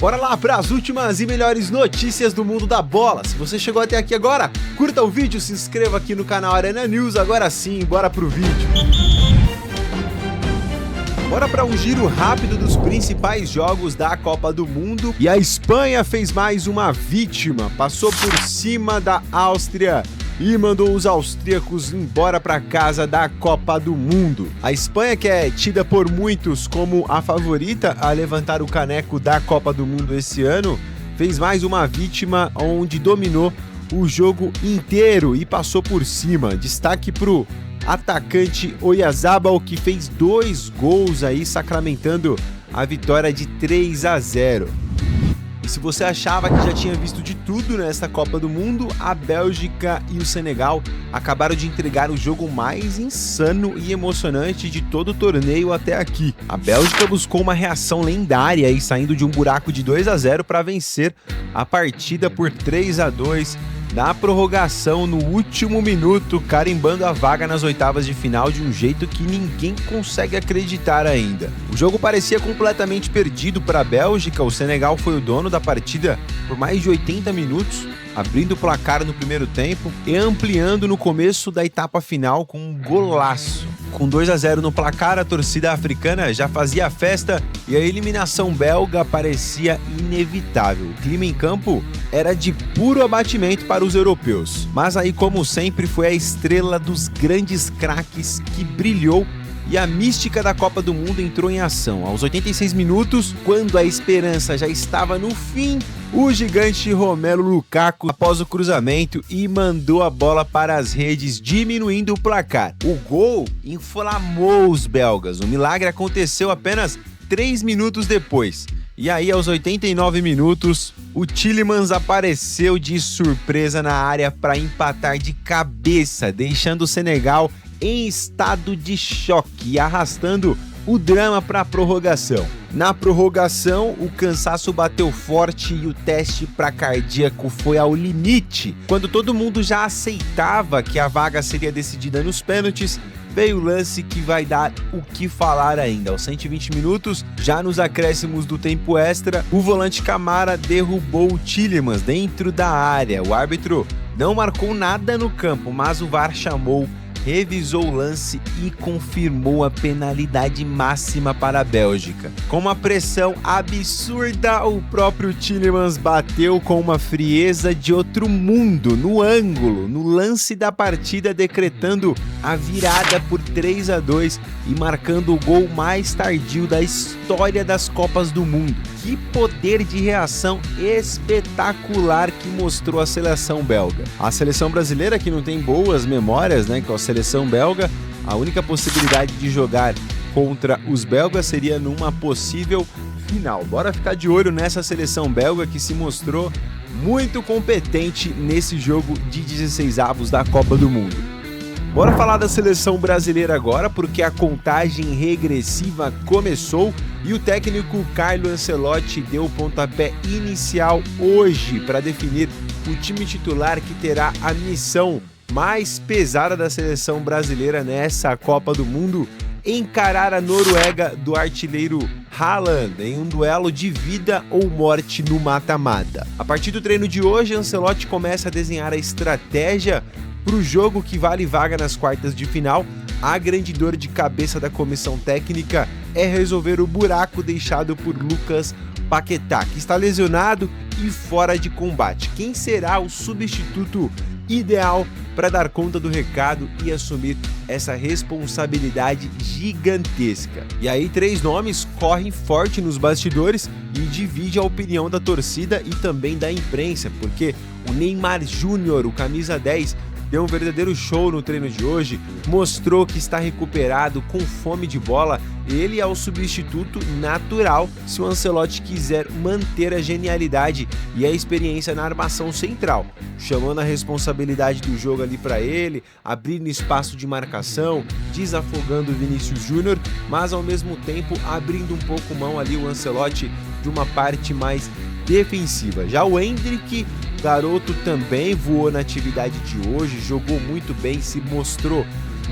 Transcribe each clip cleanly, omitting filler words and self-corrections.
Bora lá para as últimas e melhores notícias do mundo da bola. Se você chegou até aqui agora, curta o vídeo, se inscreva aqui no canal Arena News. Agora sim, bora pro vídeo. Bora para um giro rápido dos principais jogos da Copa do Mundo. E a Espanha fez mais uma vítima, passou por cima da Áustria e mandou os austríacos embora para casa da Copa do Mundo. A Espanha, que é tida por muitos como a favorita a levantar o caneco da Copa do Mundo esse ano, fez mais uma vítima onde dominou o jogo inteiro e passou por cima. Destaque pro atacante Oyarzabal, que fez 2 gols aí, sacramentando a vitória de 3-0. E se você achava que já tinha visto de tudo nessa Copa do Mundo, a Bélgica e o Senegal acabaram de entregar o jogo mais insano e emocionante de todo o torneio até aqui. A Bélgica buscou uma reação lendária e saindo de um buraco de 2-0 para vencer a partida por 3-2 na prorrogação no último minuto, carimbando a vaga nas oitavas de final de um jeito que ninguém consegue acreditar ainda. O jogo parecia completamente perdido para a Bélgica. O Senegal foi o dono da partida por mais de 80 minutos, abrindo o placar no primeiro tempo e ampliando no começo da etapa final com um golaço. Com 2-0 no placar, a torcida africana já fazia a festa e a eliminação belga parecia inevitável. O clima em campo era de puro abatimento para os europeus. Mas aí, como sempre, foi a estrela dos grandes craques que brilhou e a mística da Copa do Mundo entrou em ação. Aos 86 minutos, quando a esperança já estava no fim, o gigante Romelu Lukaku após o cruzamento e mandou a bola para as redes, diminuindo o placar. O gol inflamou os belgas. O milagre aconteceu apenas 3 minutos depois. E aí, aos 89 minutos, o Tielemans apareceu de surpresa na área para empatar de cabeça, deixando o Senegal em estado de choque e arrastando o drama para a prorrogação. Na prorrogação, o cansaço bateu forte e o teste para cardíaco foi ao limite. Quando todo mundo já aceitava que a vaga seria decidida nos pênaltis, veio o lance que vai dar o que falar ainda. Aos 120 minutos, já nos acréscimos do tempo extra, o volante Camara derrubou o Tielemans dentro da área. O árbitro não marcou nada no campo, mas o VAR chamou, revisou o lance e confirmou a penalidade máxima para a Bélgica. Com uma pressão absurda, o próprio Tielemans bateu com uma frieza de outro mundo no ângulo, no lance da partida, decretando a virada por 3-2 e marcando o gol mais tardio da história das Copas do Mundo. Que poder de reação espetacular que mostrou a seleção belga. A seleção brasileira, que não tem boas memórias, com a seleção belga, a única possibilidade de jogar contra os belgas seria numa possível final. Bora ficar de olho nessa seleção belga que se mostrou muito competente nesse jogo de 16avos da Copa do Mundo. Bora falar da seleção brasileira agora, porque a contagem regressiva começou e o técnico Carlo Ancelotti deu o pontapé inicial hoje para definir o time titular que terá a missão mais pesada da seleção brasileira nessa Copa do Mundo: encarar a Noruega do artilheiro Haaland em um duelo de vida ou morte no mata-mata. A partir do treino de hoje, Ancelotti começa a desenhar a estratégia para o jogo que vale vaga nas quartas de final. A grande dor de cabeça da comissão técnica é resolver o buraco deixado por Lucas Paquetá, que está lesionado e fora de combate. Quem será o substituto ideal para dar conta do recado e assumir essa responsabilidade gigantesca? E aí 3 nomes correm forte nos bastidores e divide a opinião da torcida e também da imprensa, porque o Neymar Júnior, o camisa 10, deu um verdadeiro show no treino de hoje, mostrou que está recuperado, com fome de bola. Ele é o substituto natural se o Ancelotti quiser manter a genialidade e a experiência na armação central, chamando a responsabilidade do jogo ali para ele, abrindo espaço de marcação, desafogando o Vinícius Júnior, mas ao mesmo tempo abrindo um pouco mão ali o Ancelotti de uma parte mais defensiva. Já o Endrick, garoto, também voou na atividade de hoje, jogou muito bem, se mostrou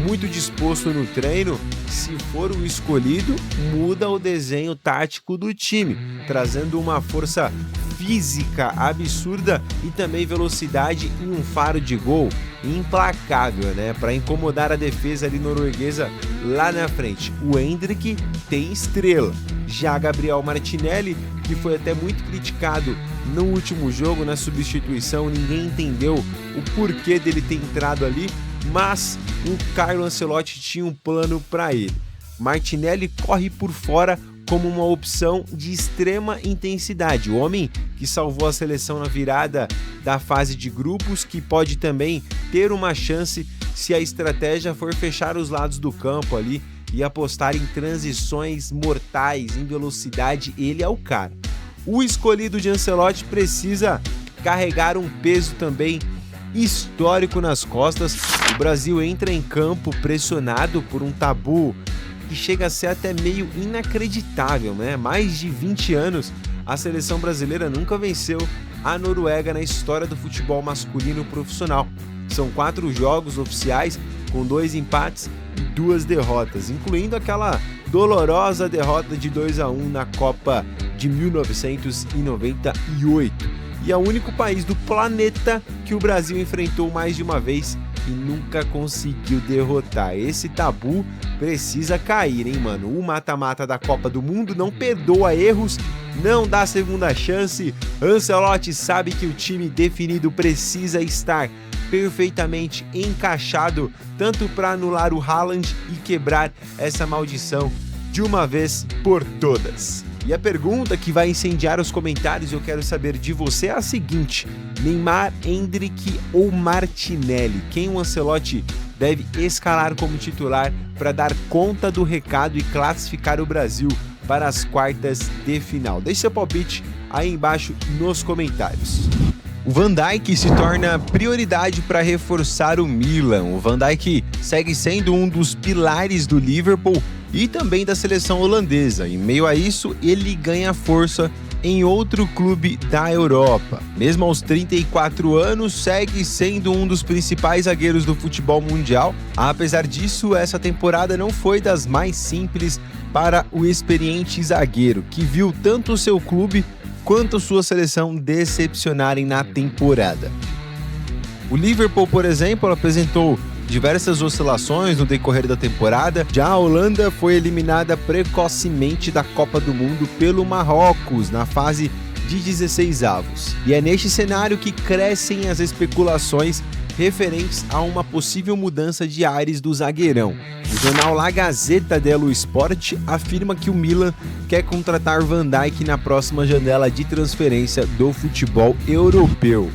muito disposto no treino, se for o escolhido, muda o desenho tático do time, trazendo uma força física absurda e também velocidade e um faro de gol implacável, né? Para incomodar a defesa ali norueguesa lá na frente. O Endrick tem estrela. Já Gabriel Martinelli, que foi até muito criticado no último jogo, na substituição, ninguém entendeu o porquê dele ter entrado ali, mas o Carlo Ancelotti tinha um plano para ele. Martinelli corre por fora como uma opção de extrema intensidade. O homem que salvou a seleção na virada da fase de grupos, que pode também ter uma chance se a estratégia for fechar os lados do campo ali e apostar em transições mortais, em velocidade. Ele é o cara. O escolhido de Ancelotti precisa carregar um peso também histórico nas costas. O Brasil entra em campo pressionado por um tabu que chega a ser até meio inacreditável, né? Mais de 20 anos, a seleção brasileira nunca venceu a Noruega na história do futebol masculino profissional. São 4 jogos oficiais, com 2 empates e 2 derrotas, incluindo aquela dolorosa derrota de 2-1 na Copa de 1998. E é o único país do planeta que o Brasil enfrentou mais de uma vez e nunca conseguiu derrotar. Esse tabu precisa cair, hein, mano? O mata-mata da Copa do Mundo não perdoa erros, não dá segunda chance. Ancelotti sabe que o time definido precisa estar perfeitamente encaixado, tanto para anular o Haaland e quebrar essa maldição de uma vez por todas. E a pergunta que vai incendiar os comentários, eu quero saber de você, é a seguinte: Neymar, Endrick ou Martinelli? Quem o Ancelotti deve escalar como titular para dar conta do recado e classificar o Brasil para as quartas de final? Deixe seu palpite aí embaixo nos comentários. O Van Dijk se torna prioridade para reforçar o Milan. O Van Dijk segue sendo um dos pilares do Liverpool e também da seleção holandesa. Em meio a isso, ele ganha força em outro clube da Europa. Mesmo aos 34 anos, segue sendo um dos principais zagueiros do futebol mundial. Apesar disso, essa temporada não foi das mais simples para o experiente zagueiro, que viu tanto o seu clube quanto sua seleção decepcionarem na temporada. O Liverpool, por exemplo, apresentou diversas oscilações no decorrer da temporada. Já a Holanda foi eliminada precocemente da Copa do Mundo pelo Marrocos na fase de 16avos. E é neste cenário que crescem as especulações referentes a uma possível mudança de ares do zagueirão. O jornal La Gazzetta dello Sport afirma que o Milan quer contratar Van Dijk na próxima janela de transferência do futebol europeu.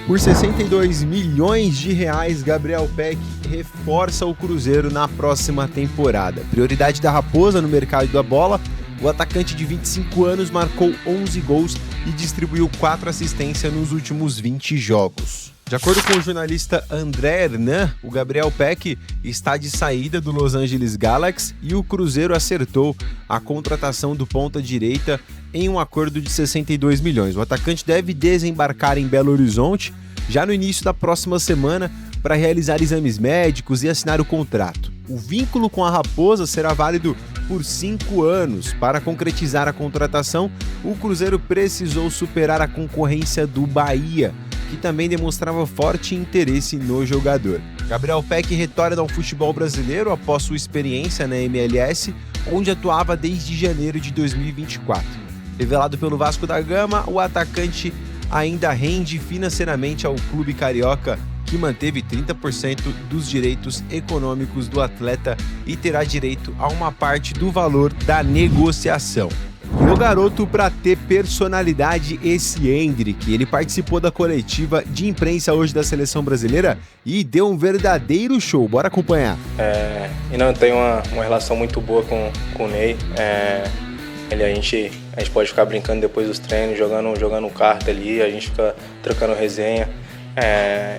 Por 62 milhões de reais, Gabriel Peck reforça o Cruzeiro na próxima temporada. Prioridade da Raposa no mercado da bola, o atacante de 25 anos marcou 11 gols e distribuiu 4 assistências nos últimos 20 jogos. De acordo com o jornalista André Hernan, o Gabriel Peck está de saída do Los Angeles Galaxy e o Cruzeiro acertou a contratação do ponta-direita em um acordo de 62 milhões. O atacante deve desembarcar em Belo Horizonte já no início da próxima semana para realizar exames médicos e assinar o contrato. O vínculo com a Raposa será válido por 5 anos. Para concretizar a contratação, o Cruzeiro precisou superar a concorrência do Bahia, que também demonstrava forte interesse no jogador. Gabriel Peck retorna ao futebol brasileiro após sua experiência na MLS, onde atuava desde janeiro de 2024. Revelado pelo Vasco da Gama, o atacante ainda rende financeiramente ao clube carioca, que manteve 30% dos direitos econômicos do atleta e terá direito a uma parte do valor da negociação. E o garoto para ter personalidade, esse Endrick, ele participou da coletiva de imprensa hoje da seleção brasileira e deu um verdadeiro show. Bora acompanhar. E não, eu tenho uma relação muito boa com o Ney. A gente pode ficar brincando depois dos treinos, jogando carta ali, a gente fica trocando resenha.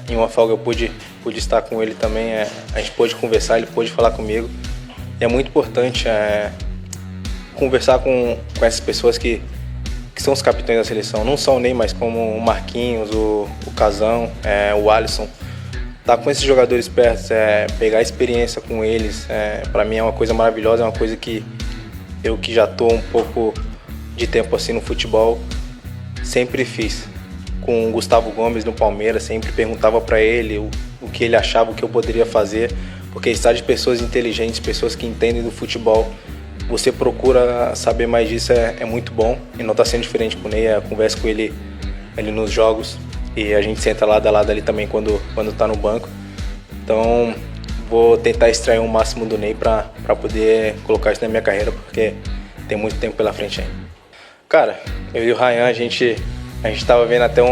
Em uma folga eu pude estar com ele também, a gente pôde conversar, ele pôde falar comigo. E é muito importante conversar com essas pessoas que são os capitães da seleção, não só o Ney, mas como o Marquinhos, o Casão, o Alisson. Tá com esses jogadores perto, pegar experiência com eles, para mim é uma coisa maravilhosa, é uma coisa que eu que já tô um pouco de tempo assim no futebol, sempre fiz. Com o Gustavo Gomes no Palmeiras, sempre perguntava para ele o que ele achava, o que eu poderia fazer, porque estar de pessoas inteligentes, pessoas que entendem do futebol, você procura saber mais disso, é muito bom, e não está sendo diferente com o Ney, eu converso com ele nos jogos, e a gente senta lado a lado ali também quando tá no banco. Então vou tentar extrair o máximo do Ney para poder colocar isso na minha carreira, porque tem muito tempo pela frente ainda. Cara, eu e o Ryan, a gente tava vendo até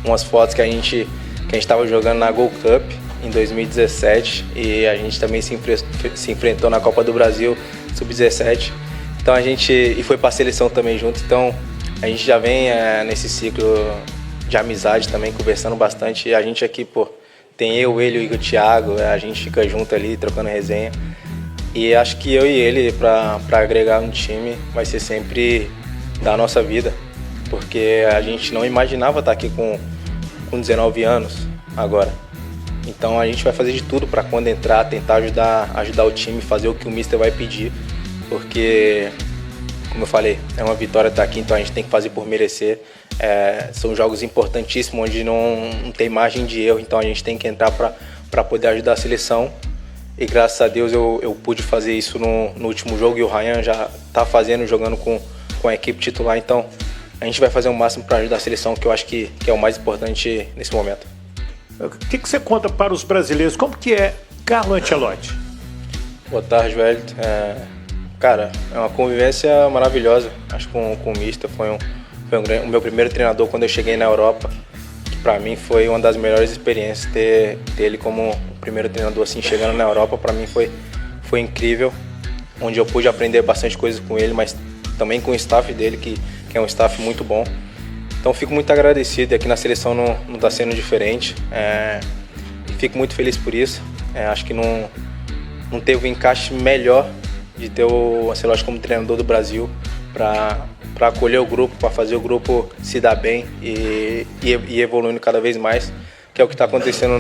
umas fotos que a gente tava jogando na Gold Cup em 2017, e a gente também se enfrentou na Copa do Brasil Sub-17. Então e foi para a seleção também junto. Então a gente já vem nesse ciclo de amizade também, conversando bastante. E a gente aqui, tem ele, o Igor, o Thiago, a gente fica junto ali, trocando resenha. E acho que eu e ele, para agregar no time, vai ser sempre da nossa vida. Porque a gente não imaginava estar aqui com 19 anos agora. Então a gente vai fazer de tudo para quando entrar, tentar ajudar o time, fazer o que o Mister vai pedir. Porque, como eu falei, é uma vitória estar aqui, então a gente tem que fazer por merecer. São jogos importantíssimos, onde não tem margem de erro, então a gente tem que entrar para poder ajudar a seleção. E graças a Deus eu pude fazer isso no último jogo, e o Ryan já está jogando com a equipe titular. Então a gente vai fazer o máximo para ajudar a seleção, que eu acho que é o mais importante nesse momento. O que você conta para os brasileiros? Como que é Carlo Ancelotti? Boa tarde, velho. Cara, é uma convivência maravilhosa. Acho que com o Mister foi o meu primeiro treinador quando eu cheguei na Europa, que para mim foi uma das melhores experiências. Ter ele como o primeiro treinador assim, chegando na Europa, para mim foi incrível, onde eu pude aprender bastante coisas com ele, mas também com o staff dele, que é um staff muito bom. Então fico muito agradecido, e aqui na seleção não está sendo diferente. Fico muito feliz por isso. Acho que não teve um encaixe melhor de ter o Ancelotti como treinador do Brasil para acolher o grupo, para fazer o grupo se dar bem e evoluindo cada vez mais, que é o que está acontecendo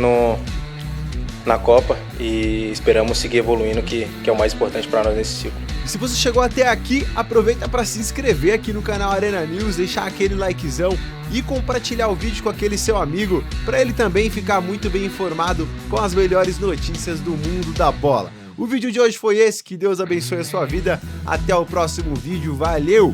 na Copa, e esperamos seguir evoluindo, que é o mais importante para nós nesse ciclo. E se você chegou até aqui, aproveita para se inscrever aqui no canal Arena News, deixar aquele likezão e compartilhar o vídeo com aquele seu amigo, para ele também ficar muito bem informado com as melhores notícias do mundo da bola. O vídeo de hoje foi esse, que Deus abençoe a sua vida, até o próximo vídeo, valeu!